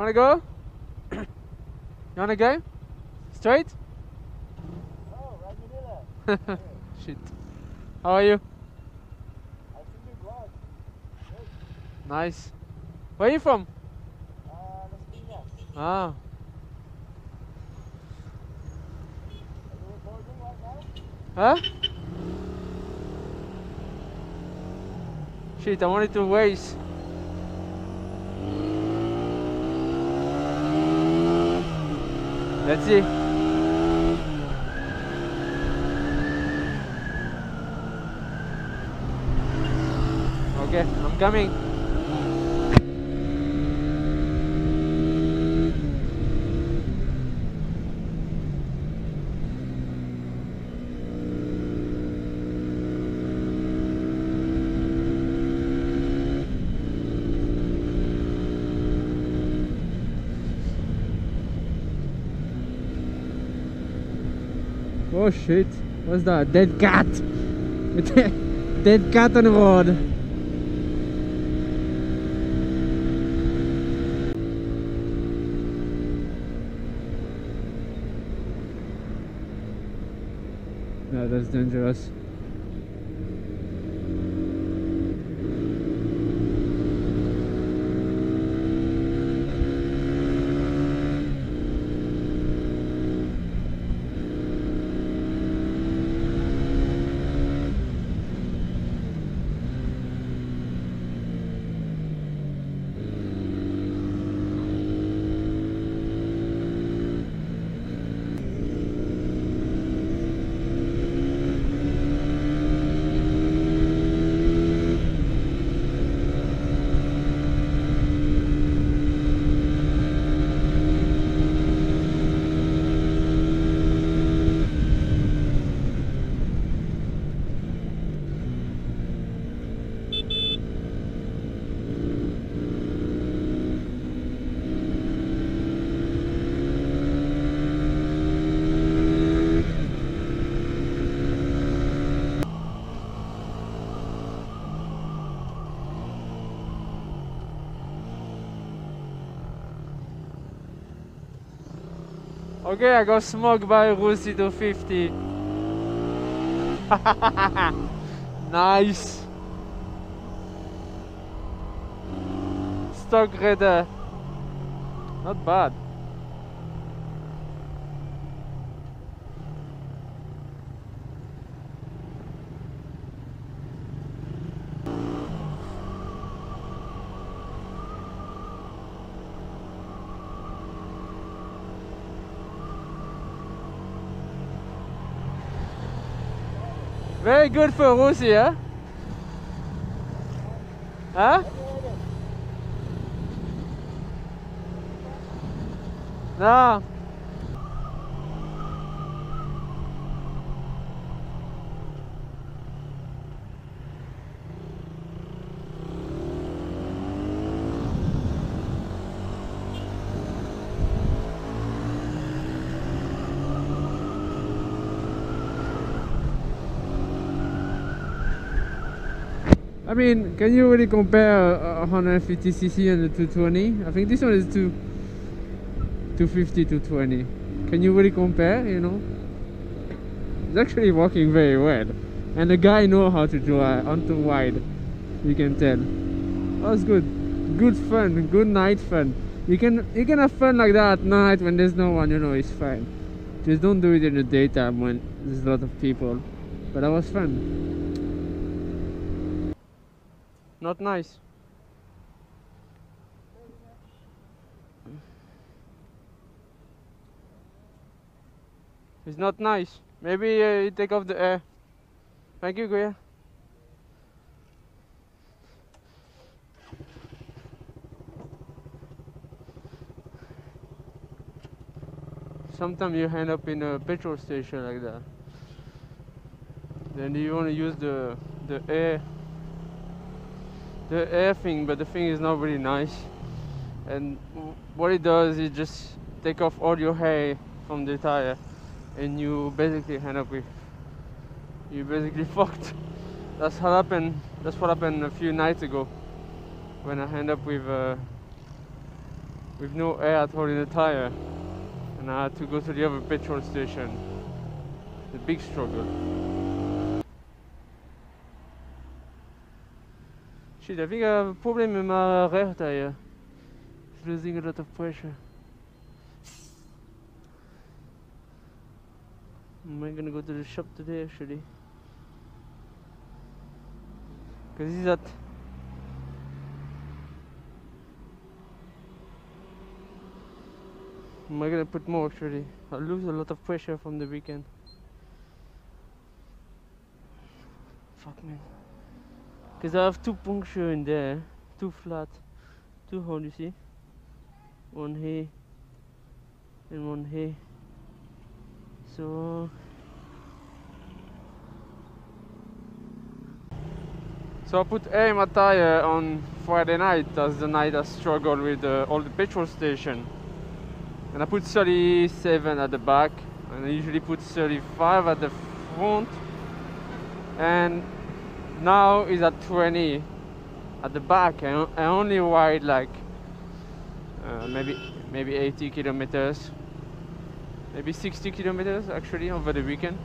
wanna go? You wanna go? Straight? Oh, right Manila. Shit. How are you? I see your vlog. Good. Nice. Where are you from? Las Piñas. Ah. Are you recording right now? Huh? Shit, I wanted to race. Let's see. Okay, I'm coming. Oh shit, what's that? Dead cat! Dead cat on the road! No, that's dangerous. Okay, I got smoked by a Rusty 250. Nice. Stock Raider. Not bad. Very good for Russi, yeah? Huh? No. I mean, can you really compare a 150cc and a 220? I think this one is 250 220. Can you really compare, you know? It's actually working very well. And the guy knows how to drive onto wide. You can tell. That's good. Good fun, good night fun. You can have fun like that at night when there's no one, you know, it's fine. Just don't do it in the daytime when there's a lot of people. But that was fun. Not nice. It's not nice. Maybe you take off the air. Thank you, Guya. Sometimes you end up in a petrol station like that. Then you want to use the air thing, but the thing is not really nice. And what it does is just take off all your hair from the tire, and you basically end up with, you basically fucked. That's what happened. That's what happened a few nights ago when I end up with with no air at all in the tire, and I had to go to the other petrol station. The big struggle. Shit, I think I have a problem with my rear tire. It's losing a lot of pressure. Am I gonna go to the shop today actually? Because it's at am I gonna put more actually? I lose a lot of pressure from the weekend. Fuck man. Because I have two punctures in there, two flat, two holes, you see? One here and one here. So I put air in my tire on Friday night. That's the night I struggled with all the petrol station. And I put 37 at the back, and I usually put 35 at the front. And now it's at 20 at the back. I only ride like maybe 80 kilometers, maybe 60 kilometers actually over the weekend.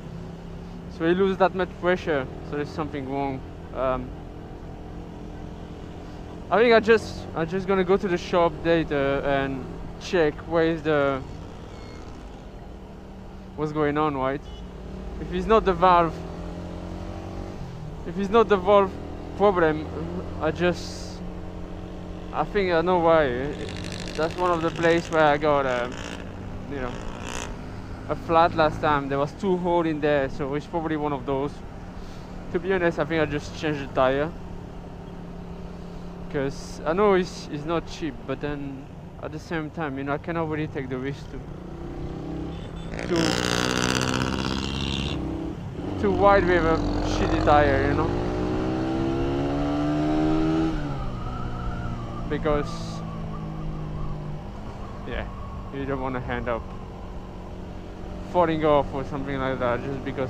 So I lose that much pressure. So there's something wrong. I think I'm just gonna go to the shop later and check what's going on, right? If it's not the valve problem, I think I know why. That's one of the places where I got you know, a flat last time. There was two holes in there, so it's probably one of those. To be honest, I think I just changed the tire, because I know it's not cheap, but then at the same time, you know, I cannot really take the risk to ride with a shitty tire, you know, because yeah, you don't want to end up falling off or something like that just because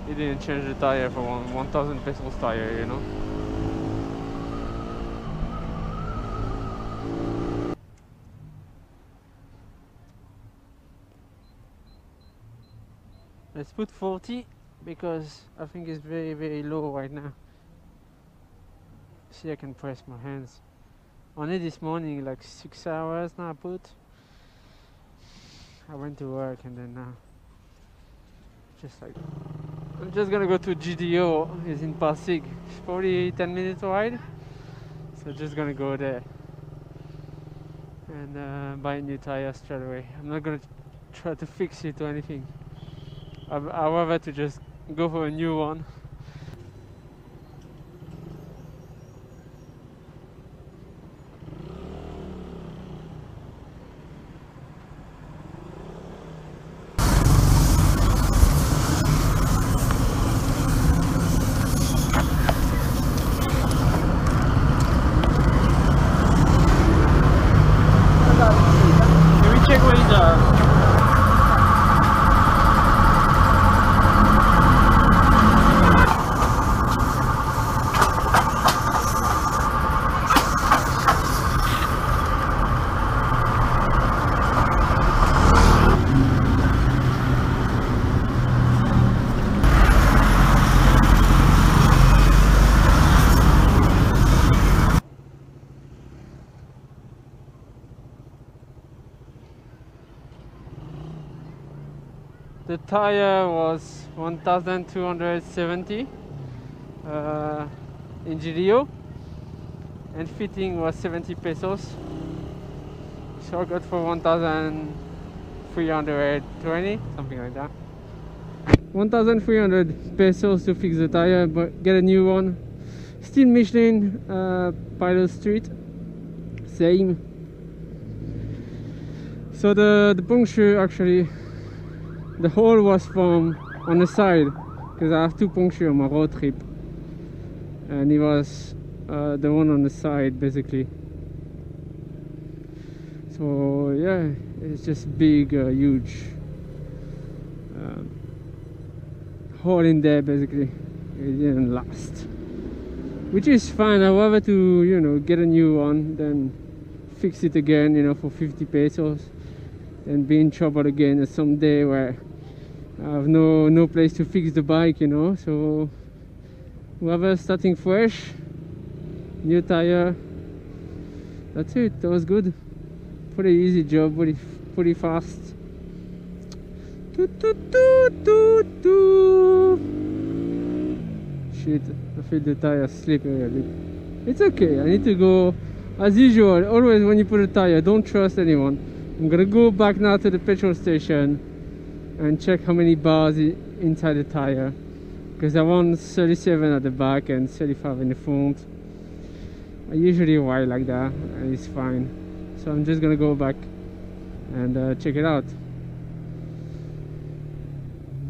you didn't change the tire for 1,000 pesos tire, you know. Let's put 40 because I think it's very, very low right now. See, I can press my hands. Only this morning, like 6 hours now I went to work and then now just like I'm just gonna go to GDO. It's in Pasig. It's probably 10 minutes ride, so just gonna go there and buy a new tire straight away. I'm not gonna try to fix it or anything. I'd rather to just go for a new one. Can we check what it does? The tire was 1,270 in GDO, and fitting was 70 pesos. So I got for 1,320, something like that. 1,300 pesos to fix the tire, but get a new one. Still Michelin, Pilot Street, same. So the puncture actually, the hole was from on the side, because I have two punctures on my road trip, and it was the one on the side basically. So yeah, it's just big, huge hole in there basically. It didn't last, which is fine. I'd rather to, you know, get a new one than fix it again, you know, for 50 pesos, and be in trouble again someday where I have no place to fix the bike, you know. So whoever starting fresh, new tire, that's it. That was good. Pretty easy job, pretty fast. Shit, I feel the tire slipping a bit. It's okay, I need to go as usual. Always when you put a tire, don't trust anyone. I'm gonna go back now to the petrol station and check how many bars inside the tire, because I want 37 at the back and 35 in the front. I usually wire like that and it's fine. So I'm just gonna go back and check it out.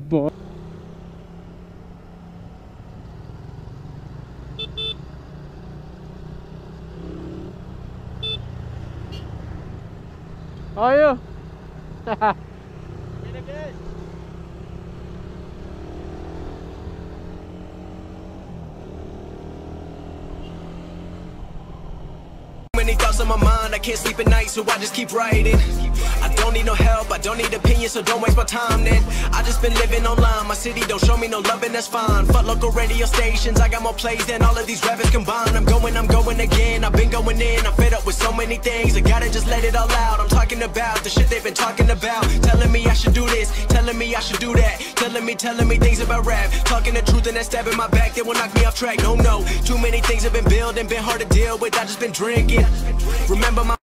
But how are you? Many thoughts on my mind, I can't sleep at night, so I just keep writing. I don't need no help, I don't need opinions, so don't waste my time then. I just been living online, my city don't show me no love and that's fine. Fuck local radio stations, I got more plays than all of these rappers combined. I'm going again, I've been going in, I'm fed up with so many things, I gotta just let it all out. I'm talking about the shit they've been talking about, telling me I should do this, telling me I should do that, telling me things about rap, talking the truth and that stab in my back, they will knock me off track. No, too many things have been building, been hard to deal with, I just been drinking. Remember my